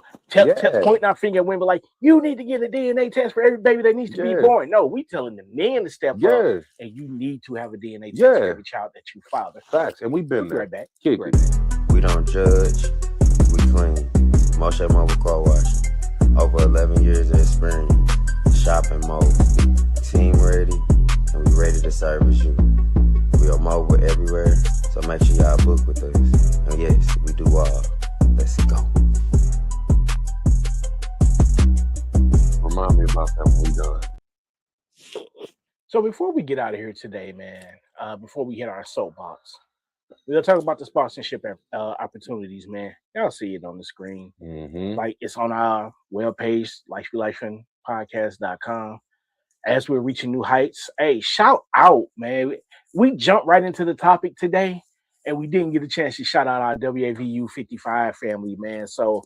pointing our finger at women like you need to get a DNA test for every baby that needs to be Yeah. born. No, we telling the men to step up, Yeah. and you need to have a DNA test Yeah. for every child that you father. Facts. And we've We'll been be there. right back. Kick Be it. right back. We don't judge, we clean. Moshe Mobile Car Wash. Over 11 years of experience. Shopping mode. Team ready, and we ready to service you. We are mobile everywhere, so make sure y'all book with us. And yes, we do all. Let's go. Remind me about that when we done. So before we get out of here today, man, before we hit our soapbox, we're gonna talk about the sponsorship opportunities, man. Y'all see it on the screen. Mm-hmm. Like it's on our webpage, lifebelifingpodcast.com. As we're reaching new heights, hey, shout out, man. We jumped right into the topic today, and we didn't get a chance to shout out our WAVU 55 family, man. So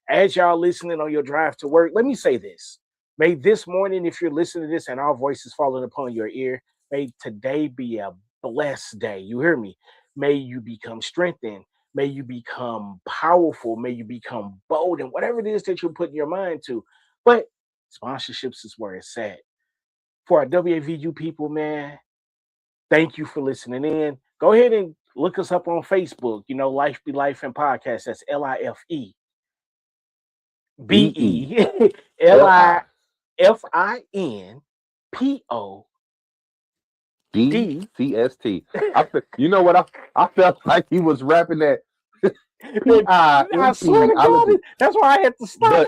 as y'all listening on your drive to work, let me say this. May this morning, if you're listening to this and our voices falling upon your ear, may today be a blessed day. You hear me? May you become strengthened. May you become powerful. May you become bold and whatever it is that you're putting your mind to. But sponsorships is where it's at. For our WAVU people, man, thank you for listening in. Go ahead and look us up on Facebook. You know, Life Be Life and Podcast. That's LIFE. BE LIFINPO DCST. You know what? I felt like he was rapping that. I swear to God, that's why I had to stop.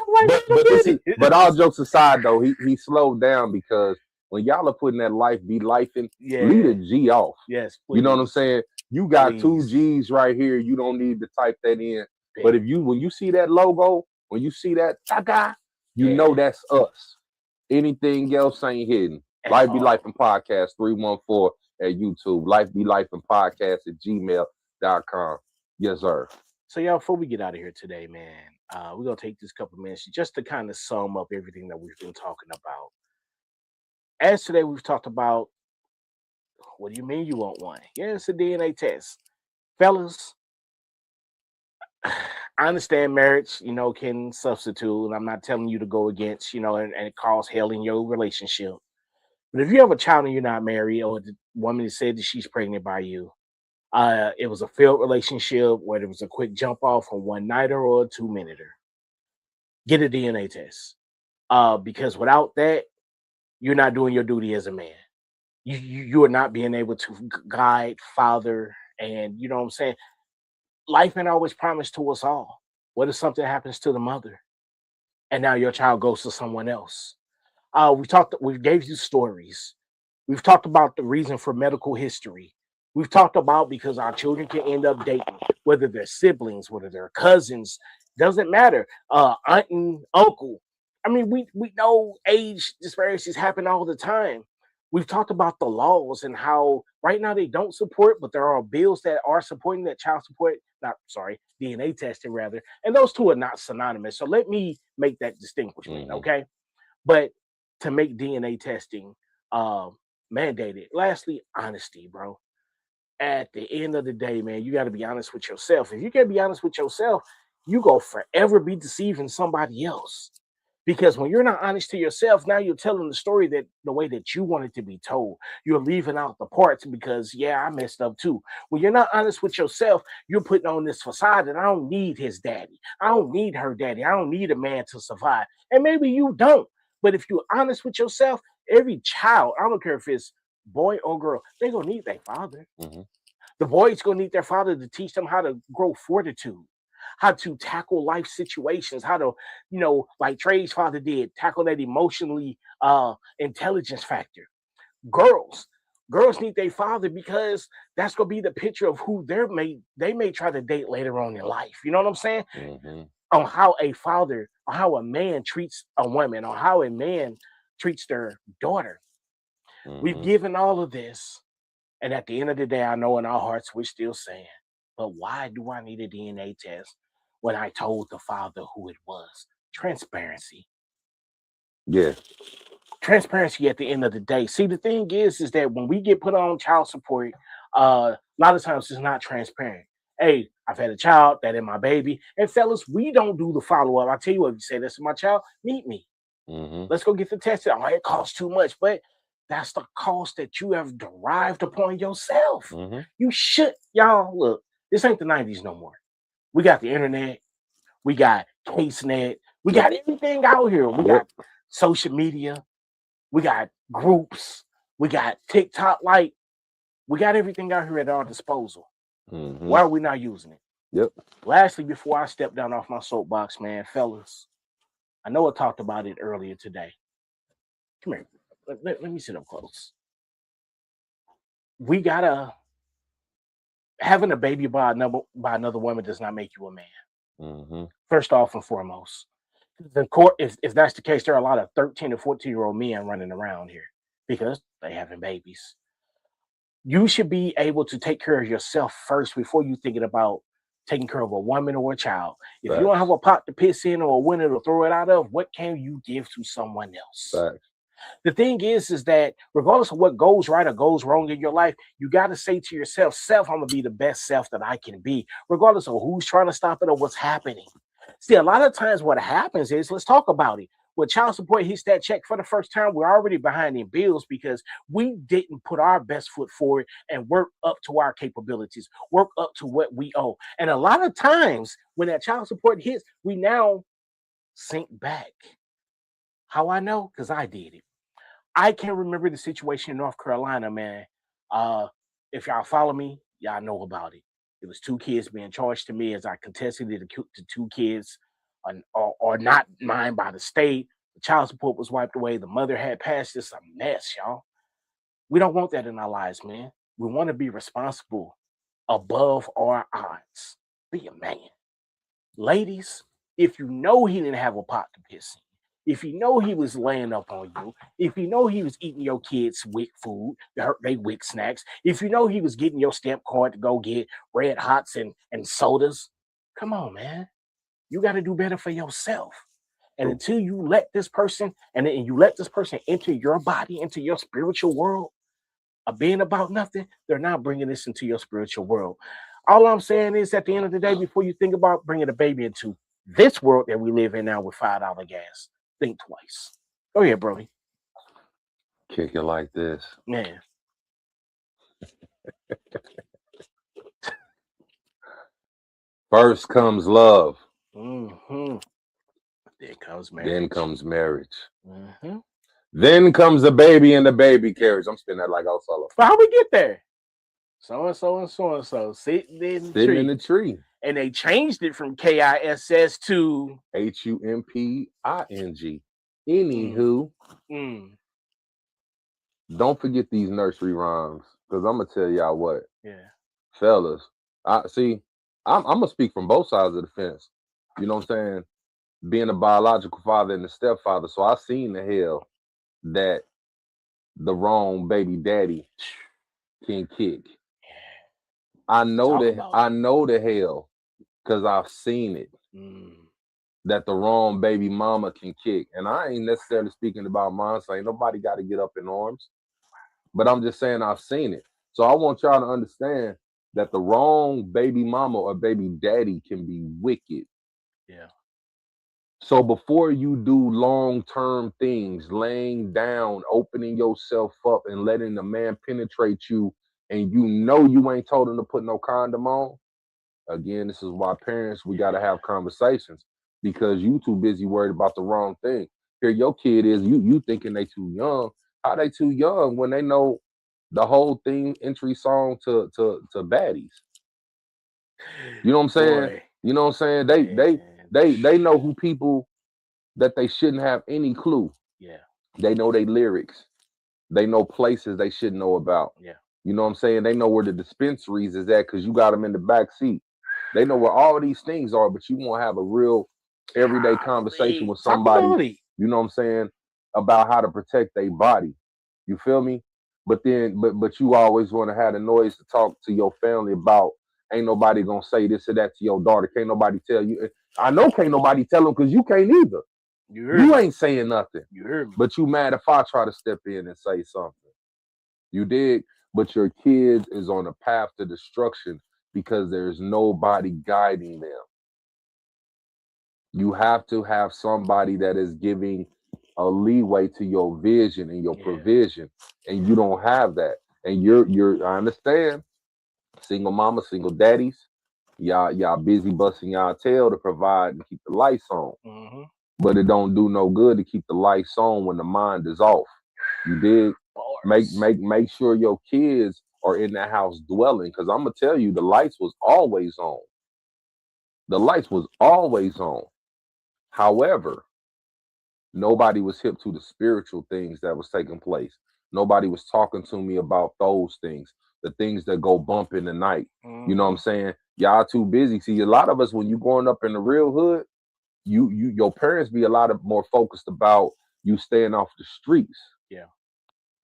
But all jokes aside, though, he slowed down because when y'all are putting that life be life in, leave the G off. Yes, you know what I'm saying? You got Please. 2 G's right here. You don't need to type that in. But when you see that logo, when you see that taka, you know that's us. Anything else ain't hidden. Life Be Life and Podcast 314 at YouTube. Life Be Life and Podcast at gmail.com. Yes, sir. So y'all, before we get out of here today, man, we're gonna take this couple minutes just to kind of sum up everything that we've been talking about. As today we've talked about, what do you mean you want one? Yeah, it's a DNA test. Fellas, I understand marriage, can substitute, and I'm not telling you to go against, and it cause hell in your relationship. But if you have a child and you're not married, or the woman that said that she's pregnant by you, it was a failed relationship, whether it was a quick jump off, a one-nighter or a 2-minuter, get a DNA test. Because without that, you're not doing your duty as a man. You are not being able to guide, father, and you know what I'm saying? Life ain't always promised to us all. What if something happens to the mother and now your child goes to someone else? We gave you stories. We've talked about the reason for medical history. We've talked about because our children can end up dating, whether they're siblings, whether they're cousins, doesn't matter. Aunt and uncle. I mean, we know age disparities happen all the time. We've talked about the laws and how right now they don't support, but there are bills that are supporting that DNA testing rather. And those two are not synonymous. So let me make that distinction, okay? But to make DNA testing mandated. Lastly, honesty, bro. At the end of the day, man, you got to be honest with yourself. If you can't be honest with yourself, you go forever be deceiving somebody else. Because when you're not honest to yourself, now you're telling the story that the way that you want it to be told. You're leaving out the parts because, I messed up too. When you're not honest with yourself, you're putting on this facade that I don't need his daddy. I don't need her daddy. I don't need a man to survive. And maybe you don't. But if you're honest with yourself, every child, I don't care if it's boy or girl, they're going to need their father. The boy's going to need their father to teach them how to grow fortitude, how to tackle life situations, how to, like Trey's father did, tackle that emotionally intelligence factor. Girls, Girls need their father because that's gonna be the picture of who they may try to date later on in life. You know what I'm saying? Mm-hmm. On how a father, or how a man treats a woman, or how a man treats their daughter. We've Mm-hmm. given all of this, and at the end of the day, I know in our hearts we're still saying, but why do I need a DNA test when I told the father who it was? Transparency. Yeah. Transparency at the end of the day. See, the thing is that when we get put on child support, a lot of times it's not transparent. Hey, I've had a child, that is my baby. And fellas, we don't do the follow-up. I tell you what, if you say this is my child, meet me. Mm-hmm. Let's go get the test. Oh, it costs too much, but that's the cost that you have derived upon yourself. Mm-hmm. You should, y'all, look, this ain't the 90s no more. We got the internet, we got CaseNet, we got everything out here. We got social media, we got groups, we got TikTok, like we got everything out here at our disposal. Mm-hmm. Why are we not using it? Yep. Lastly, before I step down off my soapbox, man, fellas, I know I talked about it earlier today. Come here. Let me sit up close. We gotta having a baby by another woman does not make you a man. Mm-hmm. First off and foremost, the court. If that's the case, there are a lot of 13 to 14-year-old men running around here because they having babies. You should be able to take care of yourself first before you thinking about taking care of a woman or a child. If you don't have a pot to piss in or a window to throw it out of, what can you give to someone else? Facts. The thing is that regardless of what goes right or goes wrong in your life, you got to say to yourself, self, I'm going to be the best self that I can be, regardless of who's trying to stop it or what's happening. See, a lot of times what happens is, let's talk about it. When child support hits that check for the first time, we're already behind in bills because we didn't put our best foot forward and work up to our capabilities, work up to what we owe. And a lot of times when that child support hits, we now sink back. How I know? Because I did it. I can remember the situation in North Carolina, man. If y'all follow me, y'all know about it. It was 2 kids being charged to me as I contested the 2 kids are not mine by the state. The child support was wiped away. The mother had passed. It's a mess, y'all. We don't want that in our lives, man. We want to be responsible above our odds. Be a man. Ladies, if you know he didn't have a pot to piss in, if you know he was laying up on you, if you know he was eating your kids' WIC food, they WIC snacks, if you know he was getting your stamp card to go get Red Hots and sodas, come on, man. You got to do better for yourself. And until you let this person, and you let this person enter your body, into your spiritual world, of being about nothing, they're not bringing this into your spiritual world. All I'm saying is, at the end of the day, before you think about bringing a baby into this world that we live in now with $5 gas, think twice. Go ahead, Brody. Kick it like this. Man. First comes love. Mm-hmm. Then comes marriage. Then comes marriage. Mm-hmm. Then comes the baby and the baby carriage. I'm spinning that like Othello. But how we get there? So-and-so and so-and-so sitting in the tree. And they changed it from KISS to HUMPING. Anywho, don't forget these nursery rhymes, because I'm gonna tell y'all what. Yeah. Fellas, I'm gonna speak from both sides of the fence. You know what I'm saying? Being a biological father and a stepfather, so I seen the hell that the wrong baby daddy can kick. I know the hell, because I've seen it, that the wrong baby mama can kick. And I ain't necessarily speaking about mine, so ain't nobody got to get up in arms. But I'm just saying I've seen it. So I want y'all to understand that the wrong baby mama or baby daddy can be wicked. Yeah. So before you do long-term things, laying down, opening yourself up and letting the man penetrate you, and you know you ain't told him to put no condom on, again, this is why parents, we got to have conversations, because you too busy worried about the wrong thing. Here your kid is, you thinking they too young. How they too young when they know the whole thing, entry song to baddies? You know what I'm saying? Boy. You know what I'm saying? They know who people that they shouldn't have any clue. Yeah. They know they lyrics. They know places they should know about. Yeah. You know what I'm saying? They know where the dispensaries is at because you got them in the back seat. They know where all these things are, but you won't have a real everyday conversation with Talk about somebody, it. you know what I'm saying, about how to protect their body. You feel me? But then, but you always want to have the noise to talk to your family about. Ain't nobody gonna say this or that to your daughter. Can't nobody tell you. I know can't nobody tell them because you can't either. You ain't saying nothing. You heard me. But you mad if I try to step in and say something. You dig? But your kids is on a path to destruction because there's nobody guiding them. You have to have somebody that is giving a leeway to your vision and your provision, and you don't have that. And you're I understand, single mama, single daddies, y'all busy busting y'all tail to provide and keep the lights on. Mm-hmm. But it don't do no good to keep the lights on when the mind is off. You dig? Make sure your kids are in that house dwelling, because I'm gonna tell you, the lights was always on. The lights was always on. However, nobody was hip to the spiritual things that was taking place. Nobody was talking to me about those things, the things that go bump in the night. You know what I'm saying? Y'all too busy. See, a lot of us, when you growing up in the real hood, your parents be a lot of more focused about you staying off the streets. Yeah.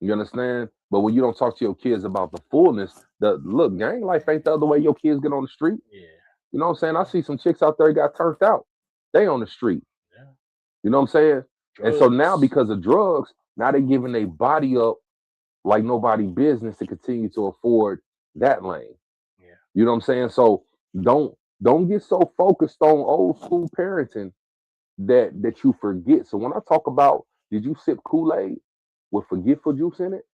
You understand? But when you don't talk to your kids about the fullness, look, gang life ain't the other way your kids get on the street. Yeah. You know what I'm saying? I see some chicks out there got turned out. They on the street. Yeah. You know what I'm saying? Drugs. And so now, because of drugs, now they're giving their body up like nobody business to continue to afford that lane. Yeah. You know what I'm saying? So don't get so focused on old school parenting that you forget. So when I talk about, did you sip Kool-Aid with forgetful juice in it?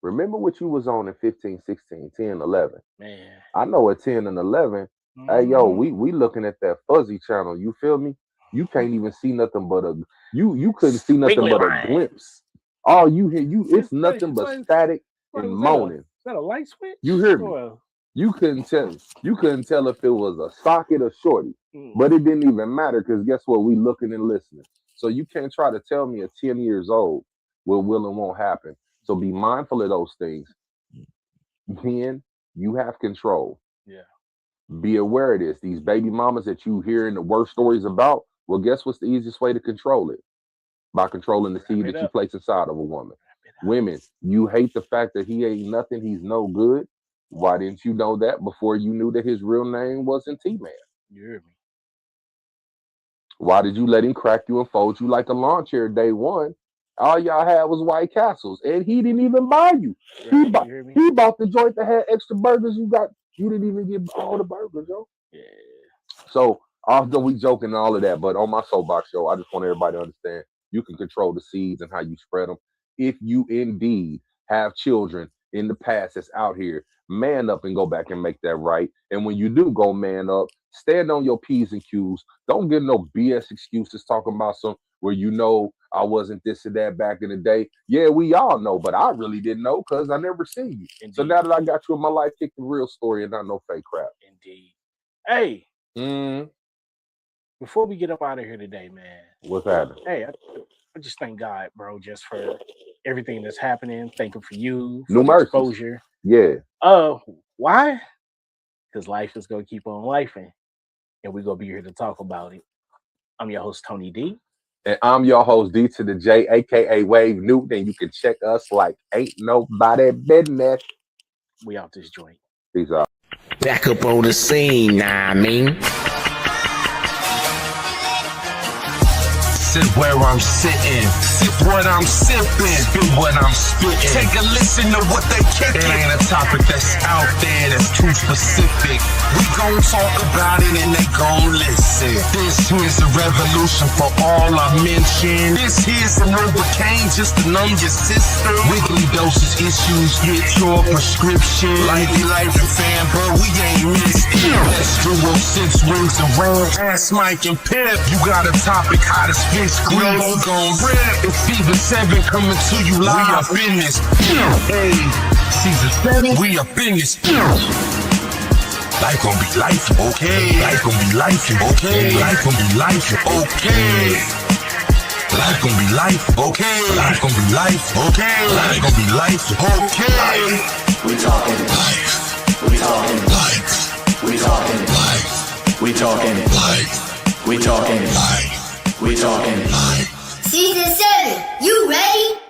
Remember what you was on in 15, 16, 10, 11. Man. I know at 10 and 11, hey, yo, we looking at that fuzzy channel. You feel me? You can't even see nothing but you couldn't see nothing but a glimpse. All you hear, it's nothing but static and moaning. Is that a light switch? You hear me? You couldn't tell if it was a socket or shorty, but it didn't even matter, because guess what? We looking and listening. So you can't try to tell me at 10 years old what will and won't happen. So be mindful of those things. Then you have control. Yeah. Be aware of this. These baby mamas that you hearing the worst stories about, well, guess what's the easiest way to control it? By controlling the seed that you place inside of a woman. Women, you hate the fact that he ain't nothing, he's no good. Why didn't you know that before you knew that his real name wasn't T-Man? You hear me? Why did you let him crack you and fold you like a lawn chair day one? All y'all had was White Castles, and he didn't even buy you. Right, he bought the joint that had extra burgers. You didn't even get all the burgers, yo. Yeah. So although we joking and all of that, but on my soapbox show, I just want everybody to understand you can control the seeds and how you spread them. If you indeed have children in the past that's out here, man up and go back and make that right. And when you do go man up, stand on your P's and Q's. Don't get no BS excuses talking about some where you know I wasn't this or that back in the day. Yeah, we all know, but I really didn't know because I never seen you. Indeed. So now that I got you in my life, kick the real story and not no fake crap. Indeed. Hey, before we get up out of here today, man. What's happening? Hey, I just thank God, bro, just for everything that's happening. Thank him for you, for New the mercies. exposure. Yeah. Why? Because life is gonna keep on lifing, and we're gonna be here to talk about it. I'm your host, Tony D. And I'm your host, D to the J, aka Wave Newton, and you can check us like ain't nobody business. We out this joint. Peace out. Back up on the scene, nah, I mean. Sit where I'm sitting, sip what I'm sipping, spit what I'm spitting. Take a listen to what they kicking. It ain't a topic that's out there that's too specific. We gon' talk about it and they gon' listen. This here's a revolution for all I mentioned. This here's a Novocaine just to numb your system. Weekly doses issues, get your prescription. Life and fan, but we ain't missed it. Let's do 06 rings around. Ask Mike and Pip. You got a topic, how to spit. Squeeze gon' rip. It's Season 7 coming to you live. We up in this. Hey, Season 7, we up in this. Life gon' be life, okay? Life gon' be life, okay? Life gon' be life, okay? Life gon' be life, okay. Life gon' be life, okay. Life gon' be life, okay. We talking life. We talking life. We talking life. We talking life. We talking life. We talking life. Season 7, you ready?